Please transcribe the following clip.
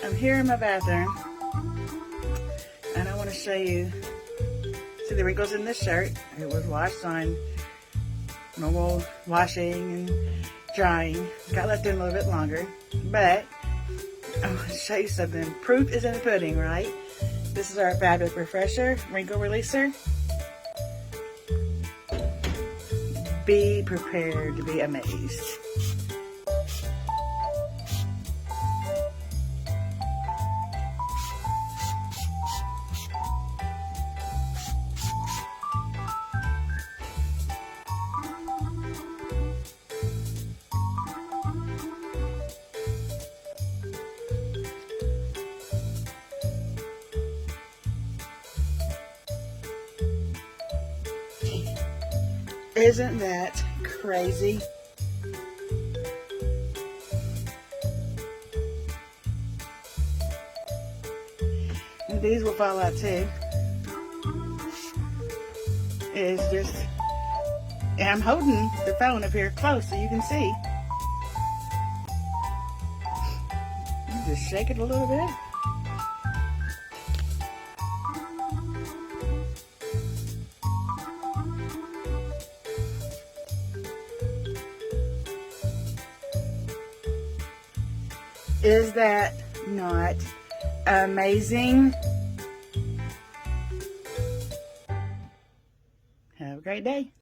I'm here in my bathroom, and I want to show you. See the wrinkles in this shirt? It was washed on normal washing and drying. Got left in a little bit longer, but I want to show you something. Proof is in the pudding, right? This is our fabric refresher, wrinkle releaser. Be prepared to be amazed. Isn't that crazy? And these will fall out too. It's just, and I'm holding the phone up here close so you can see. You just shake it a little bit. Is that not amazing? Have a great day.